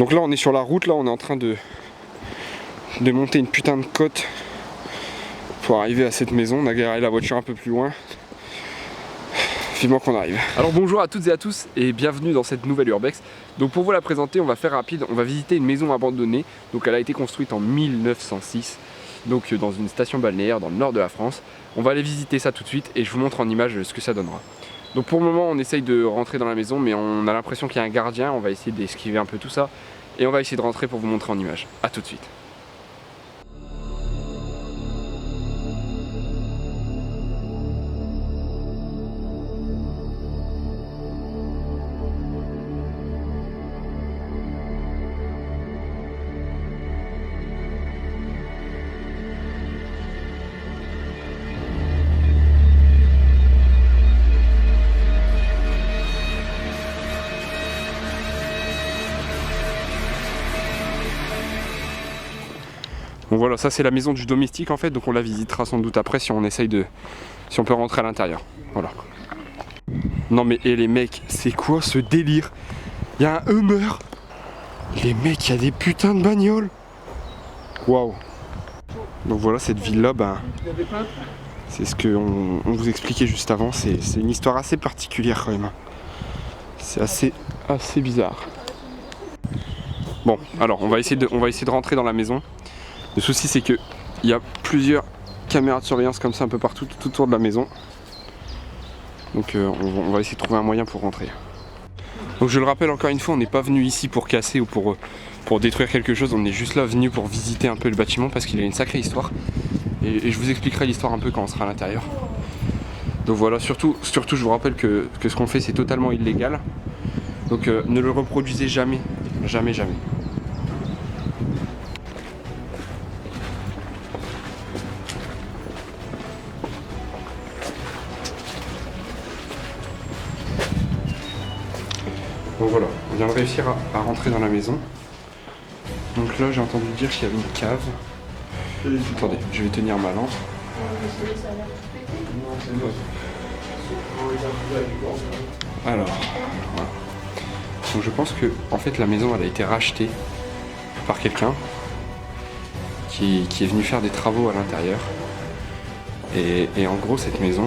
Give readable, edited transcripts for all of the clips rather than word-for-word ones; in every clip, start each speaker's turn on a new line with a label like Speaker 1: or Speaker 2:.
Speaker 1: Donc là on est sur la route, là on est en train de monter une putain de côte pour arriver à cette maison. On a garé la voiture un peu plus loin. Vivement qu'on arrive. Alors bonjour à toutes et à tous et bienvenue dans cette nouvelle urbex. Donc pour vous la présenter, on va faire rapide, on va visiter une maison abandonnée. Donc elle a été construite en 1906, donc dans une station balnéaire dans le nord de la France. On va aller visiter ça tout de suite et je vous montre en image ce que ça donnera. Donc pour le moment on essaye de rentrer dans la maison, mais on a l'impression qu'il y a un gardien. On va essayer d'esquiver un peu tout ça et on va essayer de rentrer pour vous montrer en image. A tout de suite. Donc voilà, ça c'est la maison du domestique en fait, donc on la visitera sans doute après si on essaye de... si on peut rentrer à l'intérieur. Voilà. Non mais et les mecs, c'est quoi ce délire? Il y a un Hummer. Les mecs, il y a des putains de bagnoles. Waouh. Donc voilà, cette ville-là, ben, c'est ce qu'on vous expliquait juste avant, c'est une histoire assez particulière quand même. C'est assez bizarre. Bon, alors on va essayer de rentrer dans la maison. Le souci c'est que il y a plusieurs caméras de surveillance comme ça un peu partout, tout autour de la maison. Donc on va essayer de trouver un moyen pour rentrer. Donc je le rappelle encore une fois, on n'est pas venu ici pour casser ou pour détruire quelque chose. On est juste là venu pour visiter un peu le bâtiment parce qu'il a une sacrée histoire. Et je vous expliquerai l'histoire un peu quand on sera à l'intérieur. Donc voilà, surtout je vous rappelle que ce qu'on fait c'est totalement illégal. Donc ne le reproduisez jamais, jamais, jamais. Donc voilà, on vient de réussir à rentrer dans la maison. Donc là j'ai entendu dire qu'il y avait une cave. Attendez, je vais tenir ma lampe. Alors, voilà. Donc je pense que en fait la maison elle a été rachetée par quelqu'un qui est venu faire des travaux à l'intérieur. Et en gros cette maison,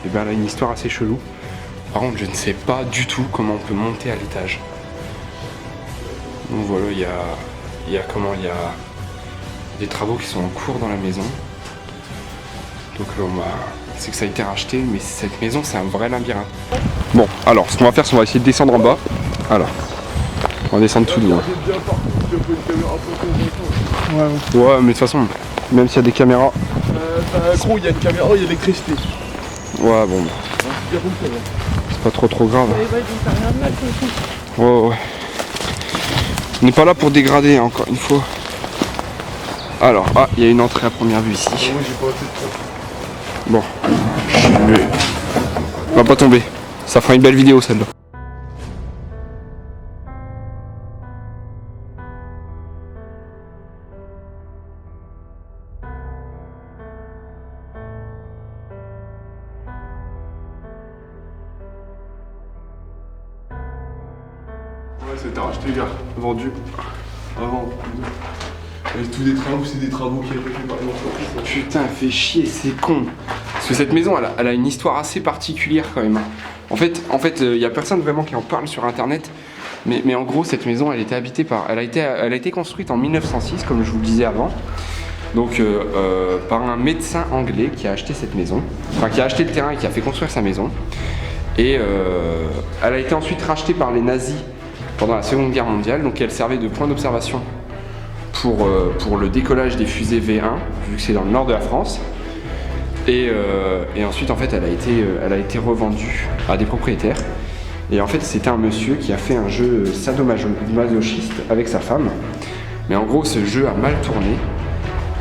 Speaker 1: elle a une histoire assez chelou. Par contre, je ne sais pas du tout comment on peut monter à l'étage. Donc voilà, il y a des travaux qui sont en cours dans la maison. Donc là, c'est que ça a été racheté, mais cette maison, c'est un vrai labyrinthe. Bon, alors, ce qu'on va faire, c'est qu'on va essayer de descendre en bas. Alors, on va descendre tout doucement. Ouais, mais de toute façon, même s'il y a des caméras...
Speaker 2: gros, il y a une caméra, il y a l'électricité.
Speaker 1: Ouais, bon. C'est pas trop grave. Ouais. On n'est pas là pour dégrader hein, encore une fois. Alors, il y a une entrée à première vue ici. Bon. On va pas tomber. Ça fera une belle vidéo celle-là.
Speaker 2: Ouais, c'était racheté, gars. Vendu. Avant. Et tous des travaux, c'est des travaux qui ont été faits par l'entreprise.
Speaker 1: Putain, fait chier, c'est con. Parce que cette maison, elle a une histoire assez particulière quand même. En fait, y a personne vraiment qui en parle sur internet. Mais en gros, cette maison, elle a été construite en 1906, comme je vous le disais avant. Donc, par un médecin anglais qui a acheté cette maison. Enfin, qui a acheté le terrain et qui a fait construire sa maison. Et elle a été ensuite rachetée par les nazis pendant la Seconde Guerre mondiale. Donc, elle servait de point d'observation pour le décollage des fusées V1, vu que c'est dans le nord de la France. Et ensuite, en fait, elle a été revendue à des propriétaires. Et en fait, c'était un monsieur qui a fait un jeu sadomasochiste avec sa femme. Mais en gros, ce jeu a mal tourné.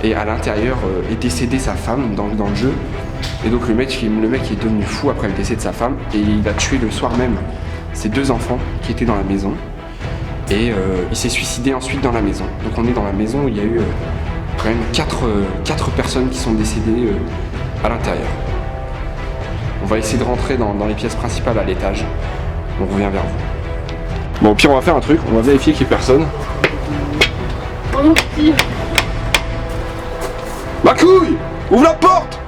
Speaker 1: Et à l'intérieur est décédée sa femme dans le jeu. Et donc le mec est devenu fou après le décès de sa femme. Et il a tué le soir même ses 2 enfants qui étaient dans la maison. Et il s'est suicidé ensuite dans la maison. Donc on est dans la maison où il y a eu quand même 4 personnes qui sont décédées à l'intérieur. On va essayer de rentrer dans les pièces principales à l'étage. On revient vers vous. Bon, au pire, on va faire un truc, on va vérifier qu'il n'y ait personne.
Speaker 3: Oh non, petit.
Speaker 1: Ma couille! Ouvre la porte!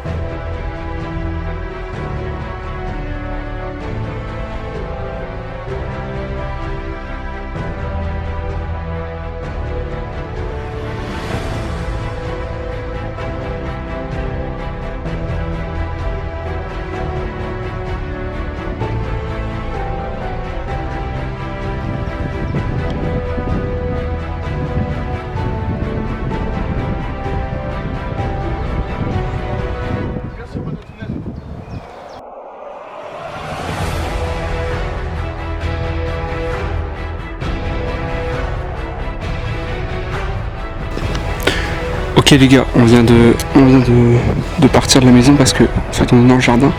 Speaker 1: Ok les gars, on vient de partir de la maison parce que en fait on est dans le jardin,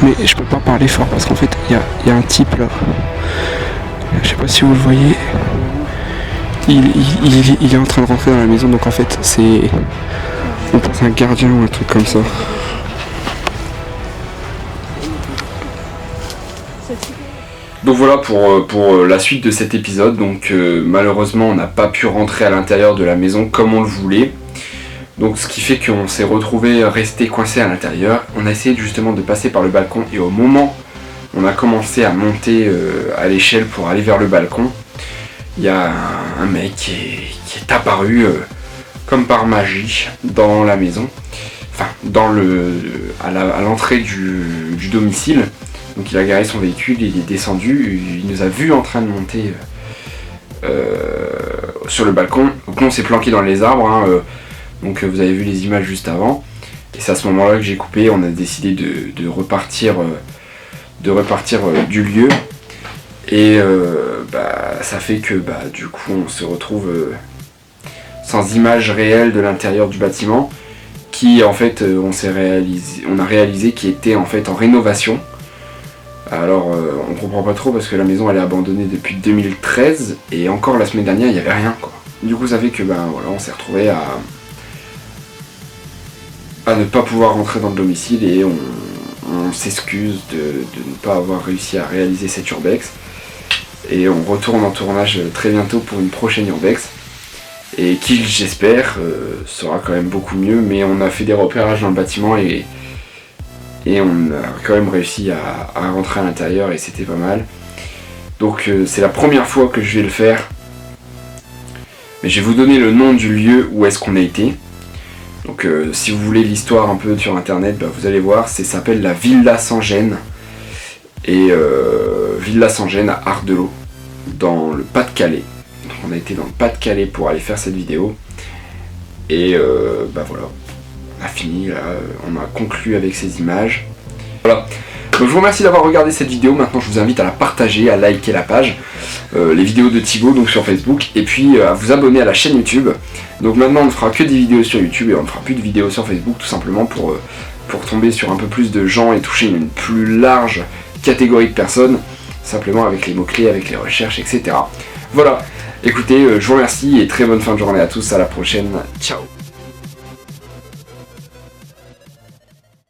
Speaker 1: mais je peux pas parler fort parce qu'en fait il y a un type là, je sais pas si vous le voyez, il est en train de rentrer dans la maison, donc en fait c'est, on pense un gardien ou un truc comme ça. Donc voilà pour la suite de cet épisode. Donc malheureusement on n'a pas pu rentrer à l'intérieur de la maison comme on le voulait. Donc ce qui fait qu'on s'est retrouvé resté coincé à l'intérieur. On a essayé justement de passer par le balcon et au moment où on a commencé à monter à l'échelle pour aller vers le balcon, il y a un mec qui est apparu comme par magie dans la maison, enfin à l'entrée du domicile. Donc il a garé son véhicule, il est descendu, il nous a vus en train de monter sur le balcon. Donc on s'est planqué dans les arbres, hein, donc vous avez vu les images juste avant. Et c'est à ce moment-là que j'ai coupé, on a décidé de repartir du lieu. Et ça fait que du coup on se retrouve sans image réelle de l'intérieur du bâtiment, qui en fait on a réalisé qui était en fait en rénovation. Alors on comprend pas trop parce que la maison elle est abandonnée depuis 2013 et encore la semaine dernière il n'y avait rien quoi. Du coup ça fait que voilà, on s'est retrouvé à ne pas pouvoir rentrer dans le domicile et on s'excuse de ne pas avoir réussi à réaliser cette urbex. Et on retourne en tournage très bientôt pour une prochaine urbex. Et qui j'espère sera quand même beaucoup mieux, mais on a fait des repérages dans le bâtiment et on a quand même réussi à rentrer à l'intérieur et c'était pas mal. Donc c'est la première fois que je vais le faire. Mais je vais vous donner le nom du lieu où est-ce qu'on a été. Donc si vous voulez l'histoire un peu sur internet, vous allez voir, ça s'appelle la Villa Sans-Gêne. Et Villa Sans-Gêne à Ardelot, dans le Pas-de-Calais. Donc on a été dans le Pas-de-Calais pour aller faire cette vidéo. Et voilà, on a fini, là, on a conclu avec ces images. Voilà. Donc je vous remercie d'avoir regardé cette vidéo. Maintenant je vous invite à la partager, à liker la page, les vidéos de Thibaut donc sur Facebook, et puis à vous abonner à la chaîne YouTube. Donc maintenant on ne fera que des vidéos sur YouTube et on ne fera plus de vidéos sur Facebook, tout simplement pour tomber sur un peu plus de gens et toucher une plus large catégorie de personnes, simplement avec les mots-clés, avec les recherches, etc. Voilà, écoutez, je vous remercie et très bonne fin de journée à tous, à la prochaine, ciao.